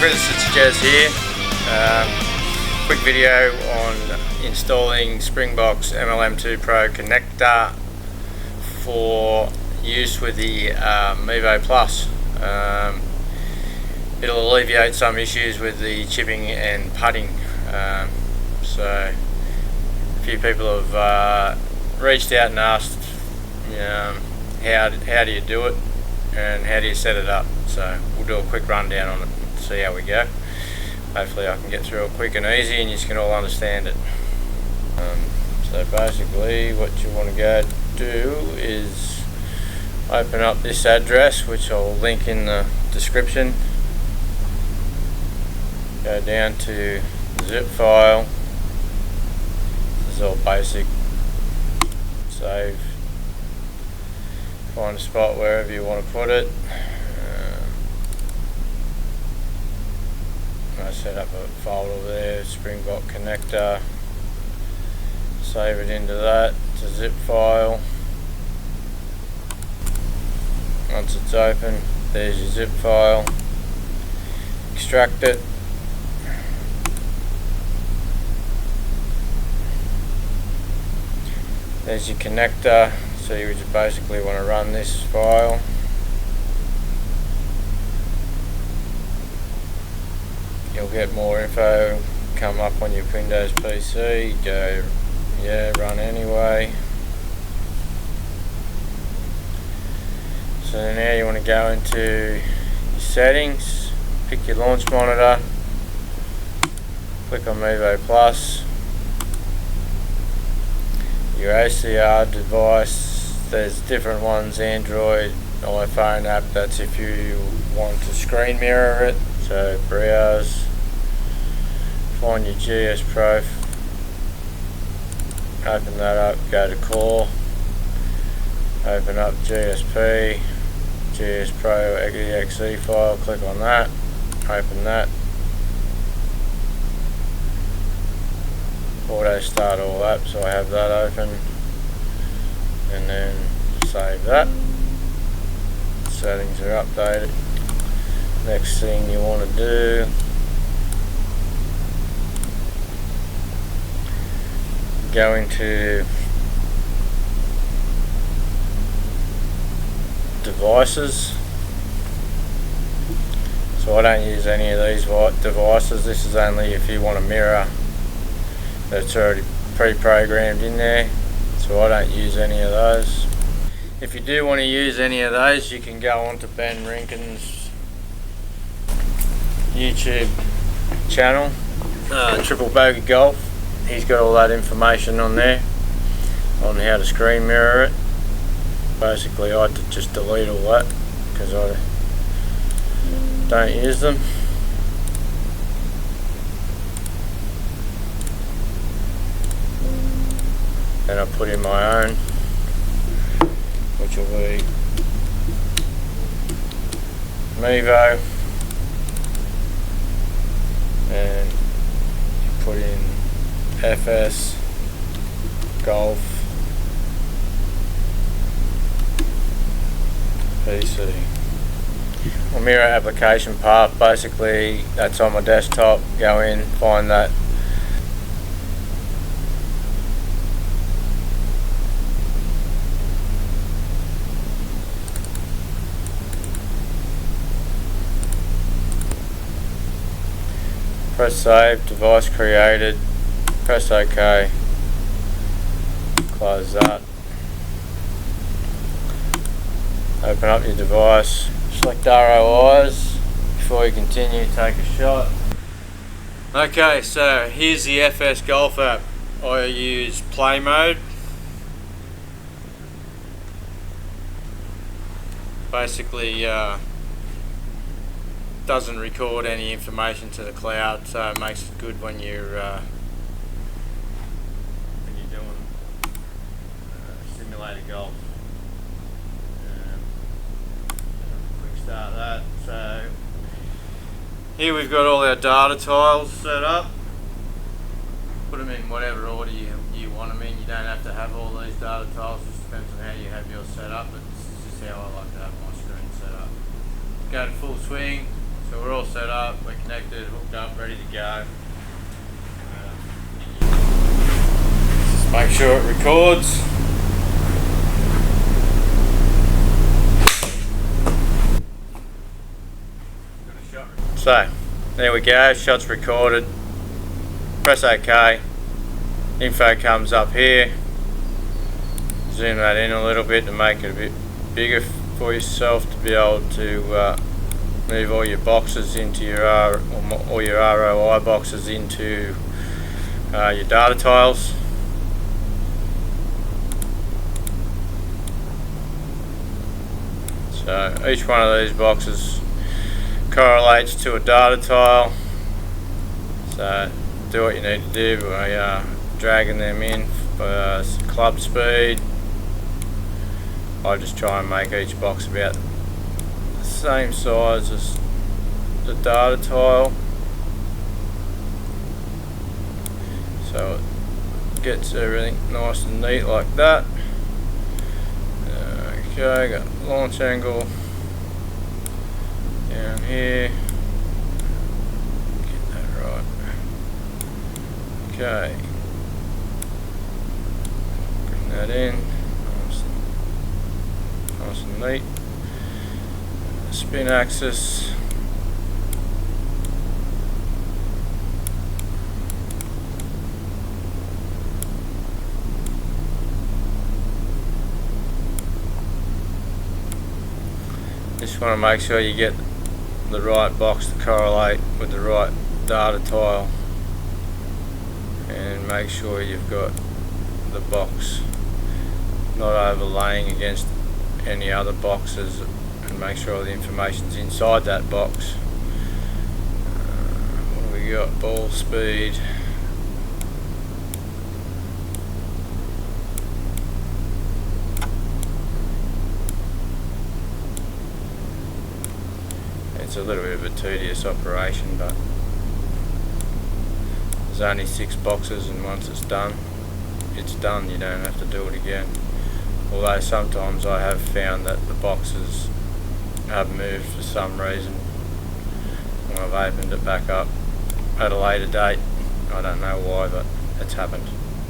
Chris, it's Jez here. Quick video on installing Springbok's MLM2 Pro connector for use with the Mevo Plus. It'll alleviate some issues with the chipping and putting. So a few people have reached out and asked how do you do it and how do you set it up. So we'll do a quick rundown on it and see how we go. Hopefully I can get through it quick and easy and you can all understand it. So basically what you want to go do is open up this address, which I'll link in the description. Go down to zip file. This is all basic. Save. Find a spot wherever you want to put it. I set up a folder there, Springbok connector. Save it into that. It's a zip file. Once it's open, there's your zip file. Extract it. There's your connector. So you just basically want to run this file. You'll get more info come up on your Windows PC. Go, yeah, run anyway. So now you want to go into your settings, pick your launch monitor, click on Mevo Plus, your OCR device. There's different ones, Android, iPhone app, that's if you want to screen mirror it. So browse, find your GSPro, open that up, go to core, open up GSPro exe file, click on that, open that, auto start all apps, so I have that open, and then save that. Settings are updated. Next thing you want to do, go into devices. So I don't use any of these devices. This is only if you want a mirror that's already pre-programmed in there. So I don't use any of those. If you do want to use any of those, you can go onto Ben Rinkin's YouTube channel, Triple Bogey Golf. He's got all that information on there on how to screen mirror it. Basically I had to just delete all that because I don't use them. Then I put in my own, which will be Mevo, and you put in FS Golf PC. Well, mirror application path, basically that's on my desktop. Go in, find that. Press save, device created, press OK, close that, open up your device, select ROIs, before you continue take a shot. Okay, so here's the FS Golf app. I use play mode. Basically doesn't record any information to the cloud, so it makes it good when you're doing simulated golf. Quick start that. So here we've got all our data tiles set up. Put them in whatever order you want them in. You don't have to have all these data tiles, it just depends on how you have yours set up, but this is just how I like to have my screen set up. Go to full swing, So we're all set up, we're connected, hooked up, ready to go. Just make sure it records. So, there we go, shot's recorded. Press OK. Info comes up here. Zoom that in a little bit to make it a bit bigger for yourself to be able to move all your boxes into your all your ROI boxes into your data tiles. So each one of these boxes correlates to a data tile. So do what you need to do by dragging them in for club speed. I just try and make each box about the same size as the data tile, so it gets everything nice and neat like that. Okay, got launch angle down here. Get that right. Okay, bring that in. Nice and neat. Spin axis. Just want to make sure you get the right box to correlate with the right data tile, and make sure you've got the box not overlaying against any other boxes, and make sure the information's inside that box. What do we got? Ball speed. It's a little bit of a tedious operation, but there's only 6 boxes, and once it's done, it's done. You don't have to do it again. Although sometimes I have found that the boxes have moved for some reason when I've opened it back up at a later date. I don't know why, but it's happened.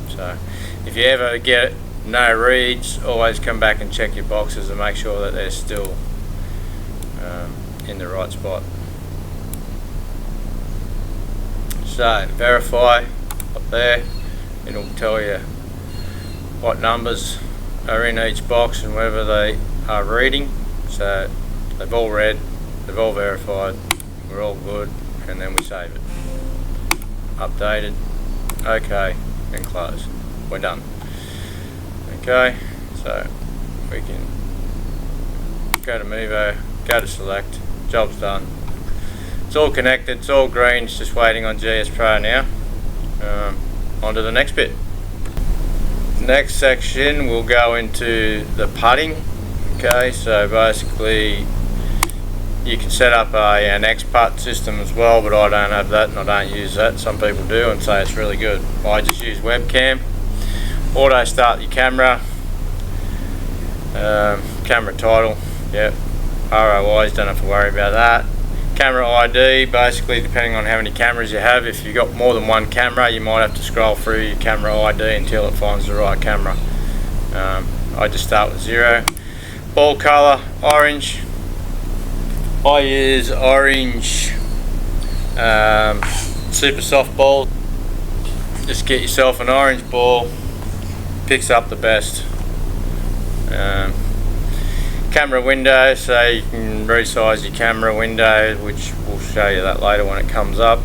So if you ever get no reads, always come back and check your boxes and make sure that they're still in the right spot. So verify up there, it'll tell you what numbers are in each box and whether they are reading. So they've all read, they've all verified, we're all good, and then we save it. Updated, okay, and close. We're done. Okay, so we can go to Mevo, go to select, job's done. It's all connected, it's all green, it's just waiting on GSPro now. On to the next bit. Next section we'll go into the putting. Okay, so basically you can set up an X-Putt system as well, but I don't have that and I don't use that. Some people do and say it's really good. I just use webcam. Auto start your camera. Camera title, yep. ROIs, don't have to worry about that. Camera ID, basically depending on how many cameras you have. If you've got more than one camera, you might have to scroll through your camera ID until it finds the right camera. I just start with 0. Ball colour, orange. I use orange super soft ball. Just get yourself an orange ball, picks up the best. Camera window, so you can resize your camera window, which we'll show you that later when it comes up.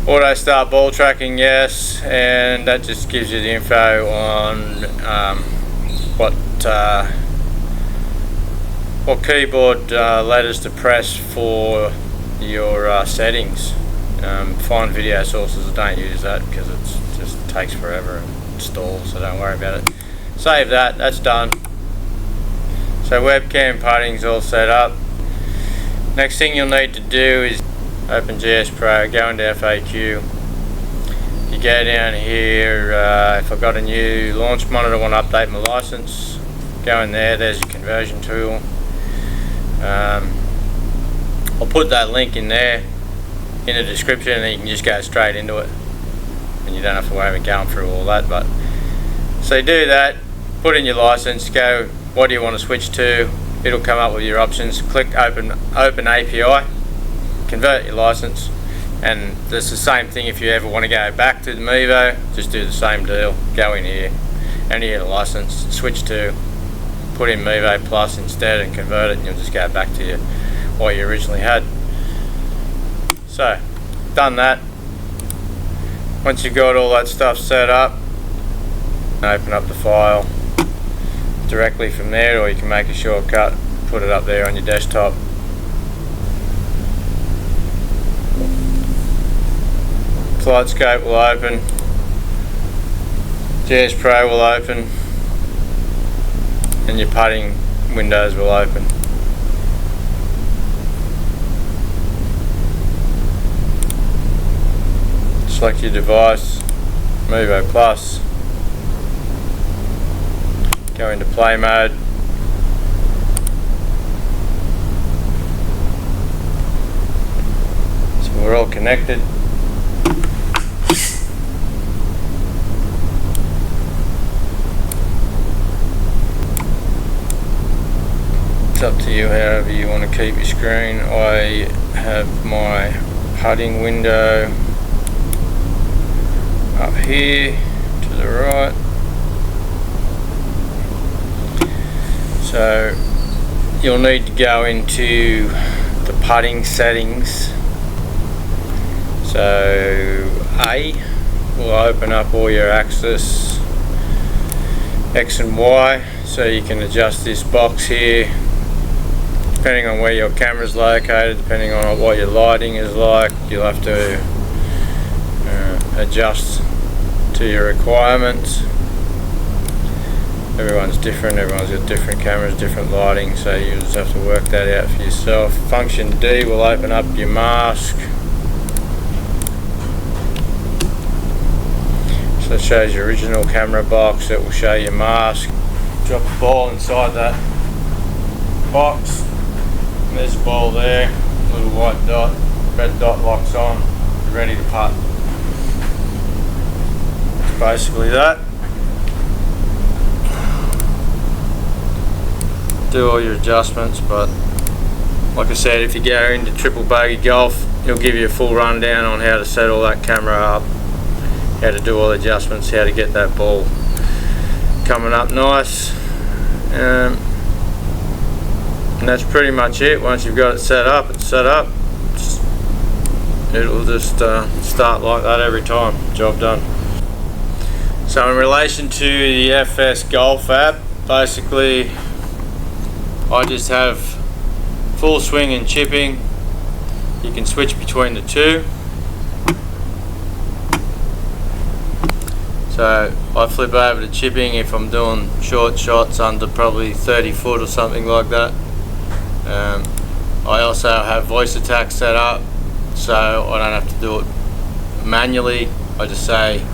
Auto start ball tracking, yes, and that just gives you the info on what keyboard letters to press for your settings. Find video sources, don't use that because it just takes forever and installs, so don't worry about it. Save that, that's done. So webcam putting's all set up. Next thing you'll need to do is open GSPro, go into FAQ. You go down here, if I've got a new launch monitor, I want to update my license, go in there, there's your conversion tool. I'll put that link in there in the description, and then you can just go straight into it, and you don't have to worry about going through all that. But so you do that, put in your license, go what do you want to switch to, it'll come up with your options, click open API, convert your license, and it's the same thing if you ever want to go back to the Mevo, just do the same deal, go in here, enter your license, switch to, put in Mevo Plus instead and convert it, and you'll just go back to what you originally had. So, done that. Once you've got all that stuff set up, open up the file directly from there, or you can make a shortcut, put it up there on your desktop. Flight scope will open, GSPro will open, and your putting windows will open. Select your device, Mevo Plus, go into play mode, so we're all connected. It's up to you however you want to keep your screen. I have my putting window up here to the right, so you'll need to go into the putting settings. So A will open up all your axis X and Y, so you can adjust this box here depending on where your camera is located, depending on what your lighting is like. You'll have to adjust to your requirements. Everyone's different, everyone's got different cameras, different lighting, so you just have to work that out for yourself. Function D will open up your mask, so it shows your original camera box. It will show your mask. Drop the ball inside that box, and there's a ball there, little white dot, red dot locks on, ready to putt. Basically that. Do all your adjustments, but like I said, if you go into triple bogey golf, it'll give you a full rundown on how to set all that camera up, how to do all the adjustments, how to get that ball coming up nice, and that's pretty much it. Once you've got it set up, it's set up. It'll just start like that every time. Job done. So in relation to the FS Golf app, basically I just have full swing and chipping. You can switch between the two. So I flip over to chipping if I'm doing short shots under probably 30 foot or something like that. I also have voice attack set up, so I don't have to do it manually. I just say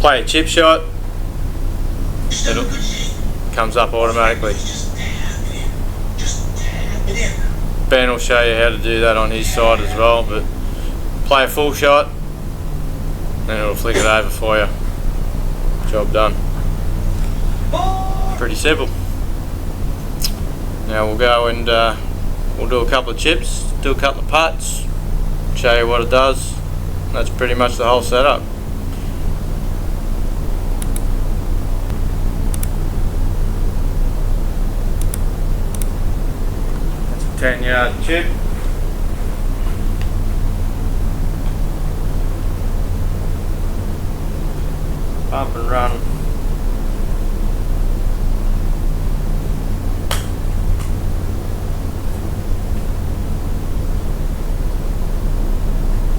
play a chip shot, it comes up automatically. Ben will show you how to do that on his side as well, but play a full shot, then it'll flick it over for you. Job done. Pretty simple. Now we'll go and we'll do a couple of chips, do a couple of putts, show you what it does. That's pretty much the whole setup. That's a 10-yard chip. Bump and run.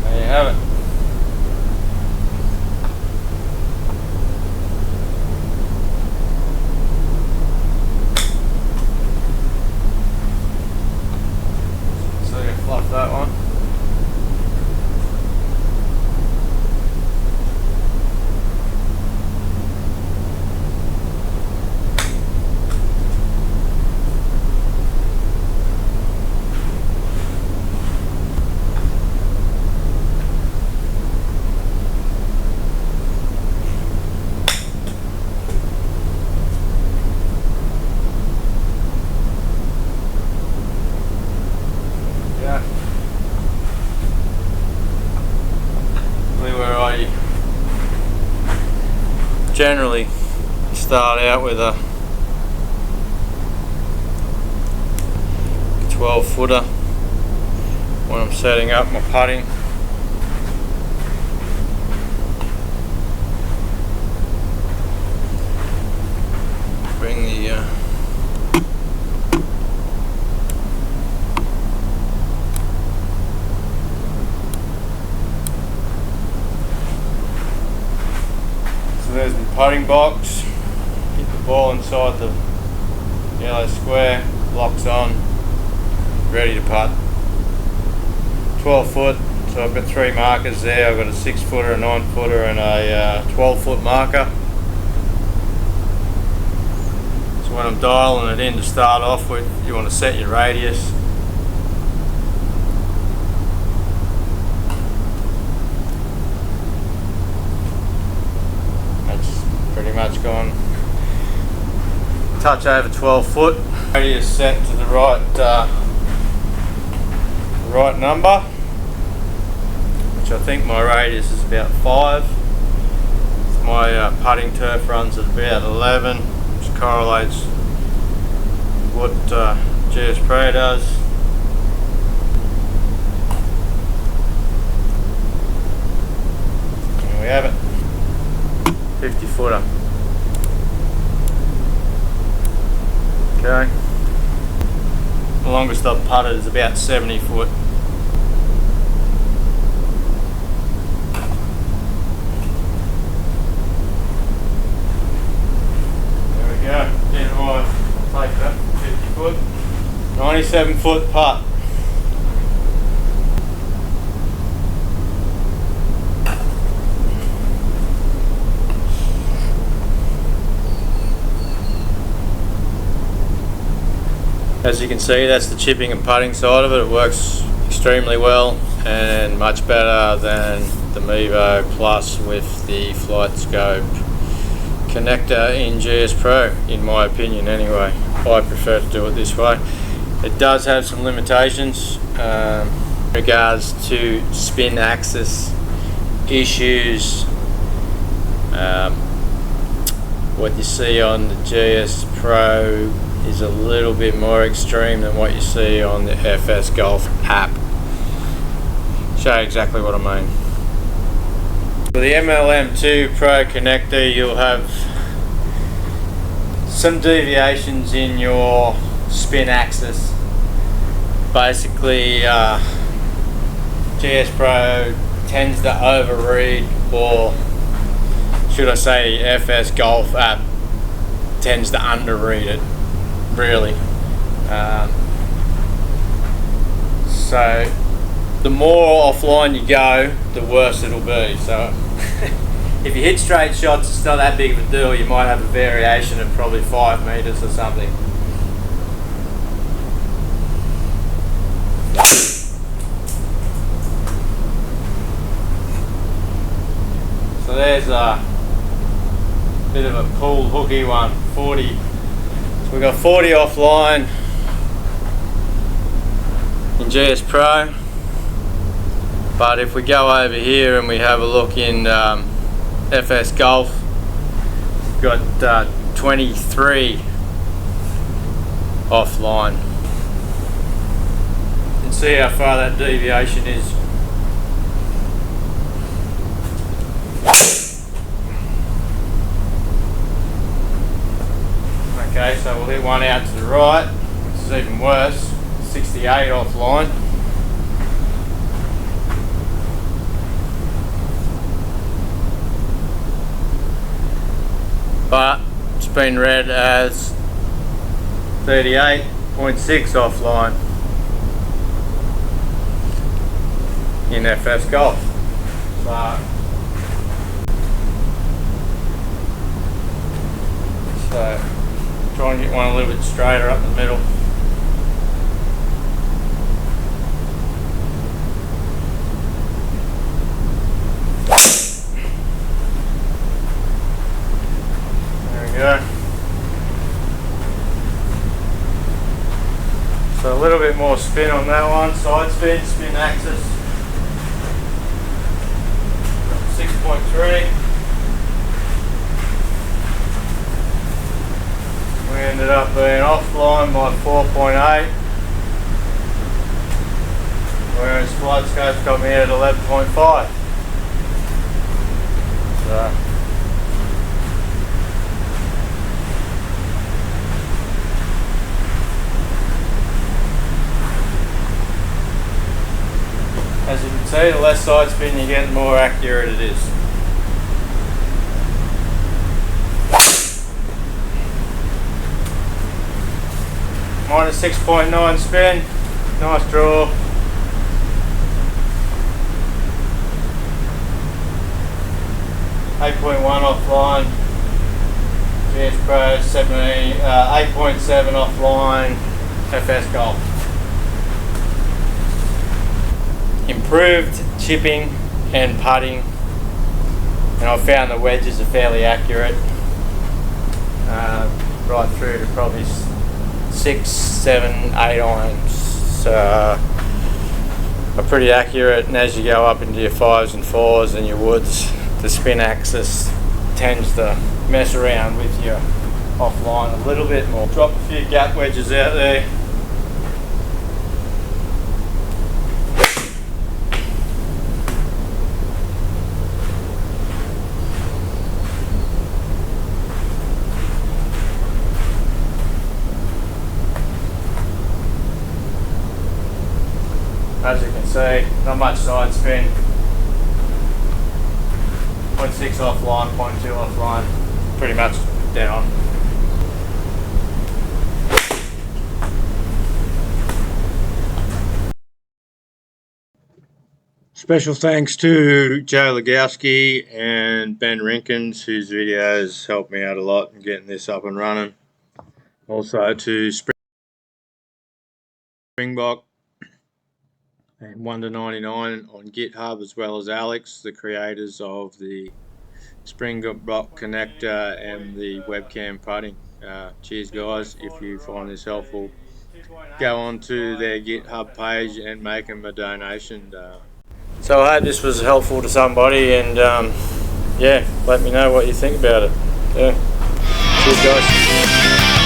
There you have it. So you fluff that one. generally start out with a 12 footer when I'm setting up my putting. Bring the so there's my putting box. Hit the ball inside the yellow square, locks on, ready to putt. 12 foot, so I've got 3 markers there. I've got a 6 footer, a 9 footer and a 12 foot marker. So when I'm dialing it in to start off with, you want to set your radius. That's pretty much gone. Touch over 12 foot. Radius set to the right number, which I think my radius is about 5. My putting turf runs at about 11, which correlates with what GSPro does. There we have it, 50 footer. Okay. The longest I've putted is about 70 foot. There we go. Then I take that 50 foot. 97 foot putt. As you can see, that's the chipping and putting side of it. It works extremely well and much better than the Mevo Plus with the flight scope connector in GSPro, in my opinion anyway. I prefer to do it this way. It does have some limitations in regards to spin axis issues. What you see on the GSPro is a little bit more extreme than what you see on the FS Golf app. Show you exactly what I mean. With the MLM2 Pro connector, you'll have some deviations in your spin axis. Basically, GSPro tends to overread, or should I say the FS Golf app tends to underread it, really. So the more offline you go, the worse it'll be. So if you hit straight shots, it's not that big of a deal. You might have a variation of probably 5 meters or something. So there's a bit of a pull hooky one, 40. So we've got 40 offline in GSPro, but if we go over here and we have a look in FS Golf, we've got 23 offline. You can see how far that deviation is. Okay, so we'll hit one out to the right, which is even worse, 68 offline. But it's been read as 38.6 offline in FS Golf. So try and get one a little bit straighter up the middle. There we go. So a little bit more spin on that one, side spin, spin axis. 6.3. ended up being offline by 4.8, whereas flight scope's got me at 11.5. So as you can see, the less side spin you get, the more accurate it is. Minus 6.9 spin, nice draw. .1 offline, GSPro 8.7 offline, FS Golf. Improved chipping and putting, and I've found the wedges are fairly accurate, right through to probably 6, 7, 8 irons are pretty accurate, and as you go up into your 5s and 4s and your woods, the spin axis tends to mess around with your offline a little bit more. Drop a few gap wedges out there. As you can see, not much side spin. 0.6 offline, 0.2 offline, pretty much dead on. Special thanks to Joe Legowski and Ben Rinkins, whose videos helped me out a lot in getting this up and running. Also to Springbok and 1-99 on GitHub, as well as Alex, the creators of the Springbok connector and the webcam putting. Cheers guys. If you find this helpful, go on to their GitHub page and make them a donation. So I hope this was helpful to somebody, and yeah, let me know what you think about it. Yeah. Cheers guys.